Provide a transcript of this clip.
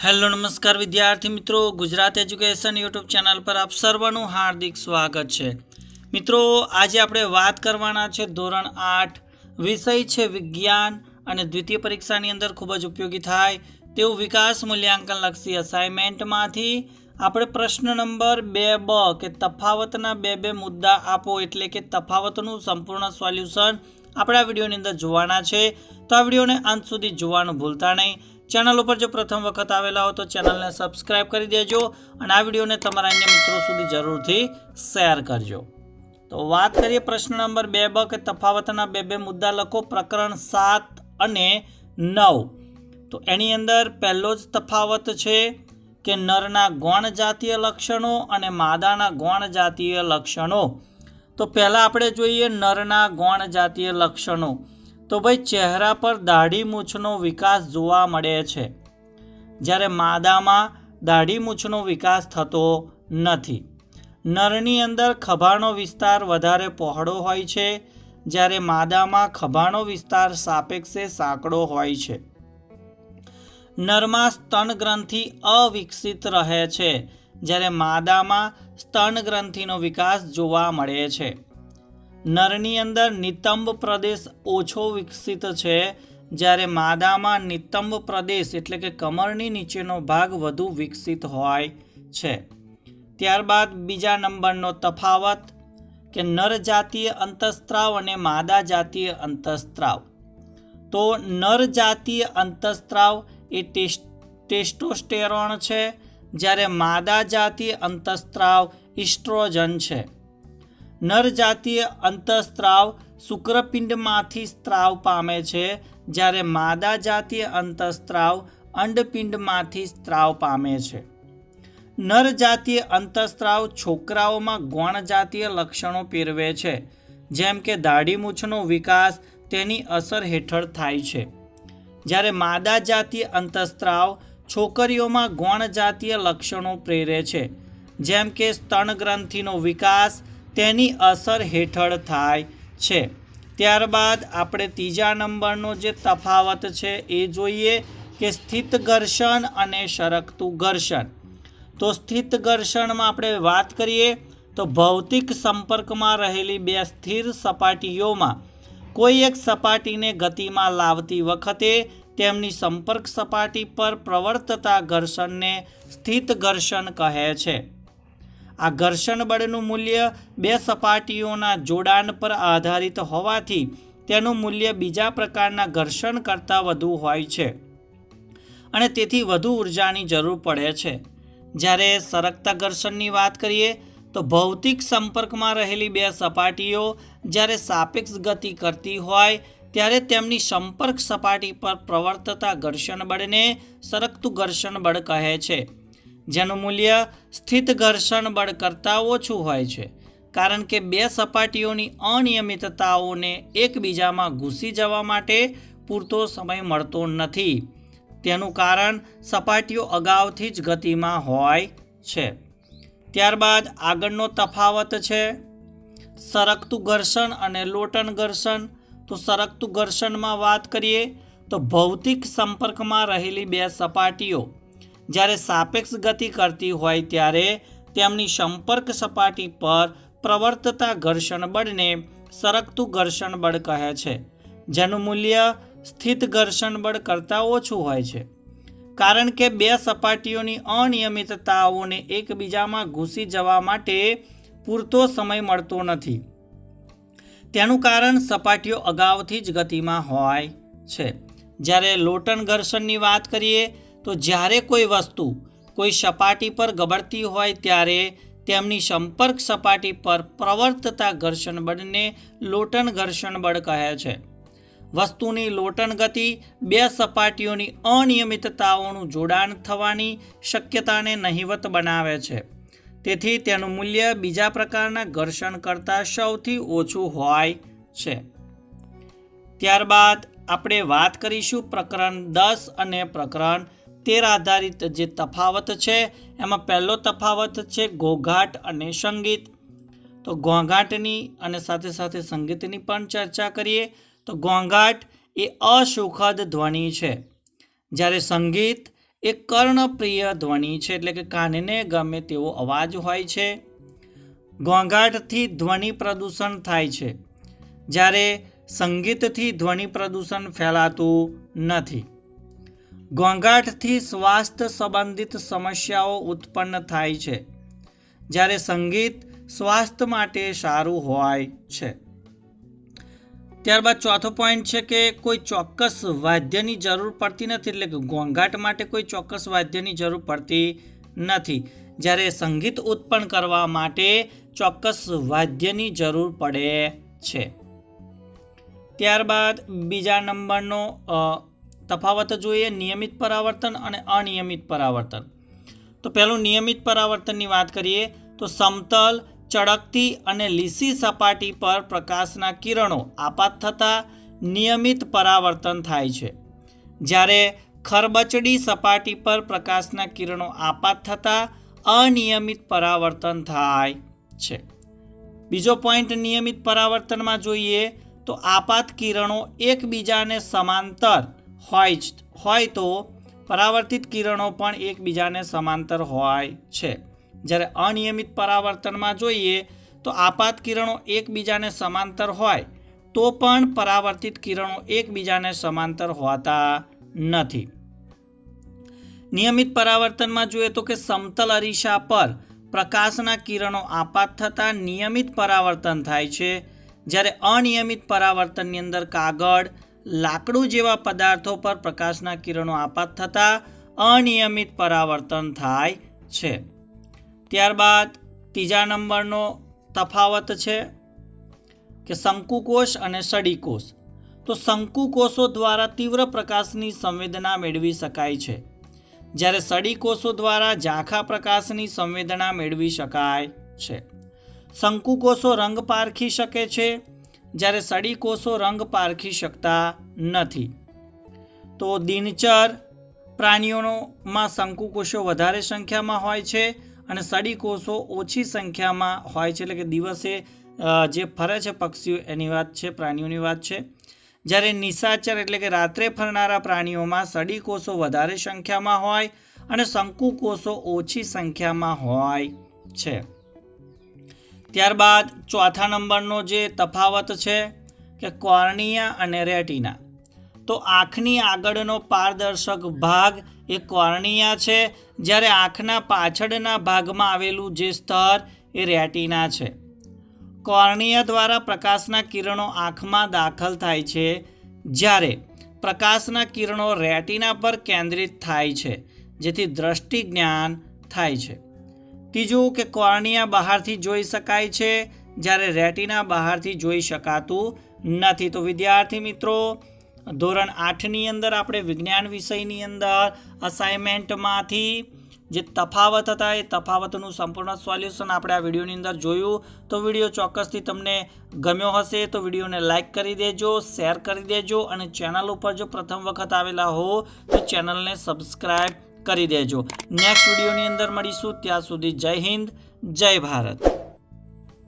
Hello નમસ્કાર વિદ્યાર્થી મિત્રો, ગુજરાત એજ્યુકેશન યુટ્યુબ ચેનલ પર આપ સર્વનું હાર્દિક સ્વાગત છે। મિત્રો આજે આપણે વાત કરવાના છે ધોરણ 8 વિષય છે વિજ્ઞાન અને દ્વિતીય પરીક્ષાની અંદર ખૂબ જ ઉપયોગી થાય તેવું વિકાસ મૂલ્યાંકન લક્ષી અસાઇનમેન્ટમાંથી આપણે પ્રશ્ન નંબર 2 બ કે તફાવતના બે મુદ્દા આપો એટલે કે તફાવતનું સંપૂર્ણ સોલ્યુશન આપણા વિડીયોની અંદર જોવાના છે। તો આ વિડીયોને અંત સુધી જોવાનું ભૂલતા નહીં। चैनल पर जो प्रथम वखत आवेला हो तो चैनल ने सब्सक्राइब कर दीजिए और आ वीडियो ने तमारा अन्य मित्रों सुधी जरूर थी शेर करजो। तो बात करिए प्रश्न नंबर 2 ब के तफावतना बे मुद्दा लखो प्रकरण 7 અને 9। तो एनी अंदर पहलो ज तफावत है कि नरना गौण जातीय लक्षणों और मादाना गौण जातीय लक्षणों। तो पहला आपणे जोईए नरना गौण जातीय लक्षणों। तो भाई चेहरा पर दाढ़ी मूछनो विकास जोवा मळे छे, ज्यारे मादामां दाढ़ी मूछनो विकास थतो नथी। नरनी अंदर खभानो विस्तार वधारे पહોળો होय छे, ज्यारे मादामां खभानो विस्तार सापेक्षे सांकड़ो होय छे। नरमा स्तन ग्रंथि अविकसित रहे छे, ज्यारे मादामां स्तन ग्रंथिनो विकास जोवा मळे छे। नरनी अंदर नितंब प्रदेश ओछो विकसित है, ज्यारे मादामां नितंब प्रदेश एटले के कमरनी नीचेनो भाग वधु विकसित होय छे। त्यारबाद बीजा नंबरनो तफावत के नर जातीय अंतस्त्राव अने मादा जातीय अंतस्त्राव। तो नर जातीय अंतस्त्राव ए टेस्टोस्टेरोन है, ज्यारे मादा जातीय अंतस्त्राव इस्ट्रोजन है। नर जातीय अंतस्त्राव शुक्रपिंडमांथी स्त्राव पामे छे, ज्यारे मादा जातीय अंतस्त्राव अंडपिंडमांथी स्त्राव पामे छे। नर जातीय अंतस्त्राव छोकराओमां गौण जातीय लक्षणों पेरवे छे, जेम के दाढ़ी मूछनो विकास तेनी असर हेठळ थाय छे, ज्यारे मादा जातीय अंतस्त्राव छोकरीओमां गौण जातीय लक्षणों प्रेरे छे, जेम के स्तन ग्रंथिनो विकास तेनी असर हेठळ थाय छे। त्यारबाद आपणे तीजा नंबरनो जे तफावत छे ए जोईए के स्थित घर्षण अने सरकतु घर्षण। तो स्थित घर्षण में आपणे वात करीए तो भौतिक संपर्क में रहेली बे स्थिर सपाटीओमां कोई एक सपाटीने गति में लावती वखते तेमनी संपर्क सपाटी पर प्रवर्तता घर्षण ने स्थित घर्षण कहे छे। आ घर्षण बळनुं मूल्य बे सपाटीओना जोडाण पर आधारित होवाथी तेनुं मूल्य बीजा प्रकारना घर्षण करता वधु होय छे अने तेथी वधु ऊर्जानी जरूर पड़े छे। ज्यारे सरकता घर्षणनी वात करीए तो भौतिक संपर्कमां रहेली बे सपाटीओ ज्यारे सापेक्ष गति करती होय त्यारे तेमनी संपर्क सपाटी पर प्रवर्तता घर्षण बळने सरकतु घर्षण बळ कहे छे, जेनुं मूल्य स्थित घर्षण बळ करता ओछुं होय छे, कारण के बे सपाटीओनी अनियमितताओने एकबीजामां घूसी जवा माटे पूरतो समय मळतो नथी। तेनुं कारण सपाटीओ अगाउथी ज गतिमां होय छे। त्यारबाद आगळनो तफावत छे सरकतु घर्षण अने लोटन घर्षण। तो सरकतु घर्षणमां वात करीए तो भौतिक संपर्कमां रहेली बे सपाटीओ ज्यारे सापेक्ष गति करती होय त्यारे तेमनी संपर्क सपाटी पर प्रवर्तता घर्षण बळने सरकतु घर्षण बळ कहे छे, जेनुं मूल्य स्थित घर्षण बळ करता ओछुं होय छे, कारण के बे सपाटीओनी अनियमितताओने एकबीजामां घूसी जवा माटे पूरतो समय मळतो नथी। तेनुं कारण सपाटीओ अगाउथी ज गतिमां होय छे। ज्यारे लोटन घर्षणनी वात करीए तो ज्यारे कोई वस्तु कोई सपाटी पर गबड़ती होय त्यारे तेमनी संपर्क सपाटी पर प्रवर्तता घर्षण बळने लोटन घर्षण बळ कहे छे। वस्तुनी लोटन गति बे सपाटीओनी अनियमितताओनुं जोडाण थवानी शक्यताने नहीवत बनावे छे, तेथी तेनुं मूल्य बीजा प्रकारना घर्षण करता सौथी ओछुं होय छे। त्यारबाद आपणे वात करीशुं प्रकरण 10 अने प्रकरण 13 आधारित जे तफावत है एमां पहलो तफावत है घोंघाट अने संगीत। तो घोंघाटनी अने साथे साथे संगीतनी पण चर्चा करीए। तो घोंघाट ए असुखद ध्वनि है, ज्यारे संगीत એ કર્ણપ્રિય ધ્વનિ છે, એટલે કે કાનને ગમે તેવો અવાજ હોય છે. ઘોંઘાટથી ધ્વનિ પ્રદૂષણ થાય છે, જ્યારે સંગીતથી ધ્વનિ પ્રદૂષણ ફેલાતું નથી. ઘોંઘાટથી સ્વાસ્થ્ય સંબંધિત સમસ્યાઓ ઉત્પન્ન થાય છે, જ્યારે સંગીત સ્વાસ્થ્ય માટે સારું હોય છે. ત્યારબાદ ચોથો પોઈન્ટ છે કે કોઈ ચોક્કસ વાદ્યની જરૂર પડતી નથી, એટલે કે ઘોંઘાટ માટે કોઈ ચોક્કસ વાદ્યની જરૂર પડતી નથી, જ્યારે સંગીત ઉત્પન્ન કરવા માટે ચોક્કસ વાદ્યની જરૂર પડે છે. ત્યારબાદ બીજા નંબરનો તફાવત જોઈએ, નિયમિત પરાવર્તન અને અનિયમિત પરાવર્તન. તો પહેલું નિયમિત પરાવર્તનની વાત કરીએ તો સમતલ, ચળકતી અને લીસી સપાટી પર પ્રકાશના કિરણો આપાત થતાં નિયમિત પરાવર્તન થાય છે, જ્યારે ખરબચડી સપાટી પર પ્રકાશના કિરણો આપાત થતાં અનિયમિત પરાવર્તન થાય છે. બીજો પોઈન્ટ નિયમિત પરાવર્તનમાં જોઈએ તો આપાત કિરણો એકબીજાને સમાંતર હોય તો પરાવર્તિત કિરણો પણ એકબીજાને સમાંતર હોય છે, જ્યારે અનિયમિત પરાવર્તનમાં જોઈએ તો આપાત કિરણો એકબીજાને સમાંતર હોય તો પણ પરાવર્તિત કિરણો એકબીજાને સમાંતર હોતા નથી. નિયમિત પરાવર્તનમાં જોઈએ તો કે સમતલ અરીસા પર પ્રકાશના કિરણો આપાત થતાં નિયમિત પરાવર્તન થાય છે, જ્યારે અનિયમિત પરાવર્તનની અંદર કાગળ, લાકડું જેવા પદાર્થો પર પ્રકાશના કિરણો આપાત થતાં અનિયમિત પરાવર્તન થાય છે. ત્યારબાદ ત્રીજા નંબરનો તફાવત છે કે શંકુકોષ અને સડીકોષ. તો શંકુકોષો દ્વારા તીવ્ર પ્રકાશની સંવેદના મેળવી શકાય છે, જ્યારે સડીકોષો દ્વારા ઝાંખા પ્રકાશની સંવેદના મેળવી શકાય છે. શંકુકોષો રંગ પારખી શકે છે, જ્યારે સડીકોષો રંગ પારખી શકતા નથી. તો દિનચર પ્રાણીઓમાં શંકુકોષો વધારે સંખ્યામાં હોય છે અને સડીકોષો ઓછી સંખ્યામાં હોય છે, એટલે કે દિવસે જે ફરે છે પક્ષીઓ એની વાત છે, પ્રાણીઓની વાત છે. જ્યારે નિશાચર એટલે કે રાત્રે ફરનારા પ્રાણીઓમાં સડીકોષો વધારે સંખ્યામાં હોય અને શંકુકોષો ઓછી સંખ્યામાં હોય છે. ત્યારબાદ ચોથા નંબરનો જે તફાવત છે કે કોર્નિયા અને રેટિના. તો આંખની આગળનો પારદર્શક ભાગ એ કોર્નિયા છે, જ્યારે આંખના પાછળના ભાગમાં આવેલું જે સ્તર એ રેટિના છે. કોર્નિયા દ્વારા પ્રકાશના કિરણો આંખમાં દાખલ થાય છે, જ્યારે પ્રકાશના કિરણો રેટિના પર કેન્દ્રિત થાય છે, જેથી દ્રષ્ટિ જ્ઞાન થાય છે. ત્રીજું કે કોર્નિયા બહારથી જોઈ શકાય છે, જ્યારે રેટિના બહારથી જોઈ શકાતું નથી. તો વિદ્યાર્થી મિત્રો, ધોરણ 8ની અંદર આપણે વિજ્ઞાન વિષયની અંદર અસાઇનમેન્ટમાંથી જે તફાવત હતા એ તફાવતનું સંપૂર્ણ સોલ્યુશન આપણે આ વિડીયોની અંદર જોયું. તો વિડીયો ચોક્કસથી તમને ગમ્યો હશે તો વિડીયોને લાઇક કરી દેજો, શેર કરી દેજો અને ચેનલ ઉપર જો પ્રથમ વખત આવેલા હો તો ચેનલને સબસ્ક્રાઈબ કરી દેજો. નેક્સ્ટ વિડીયોની અંદર મળીશું, ત્યાં સુધી જય હિન્દ, જય ભારત.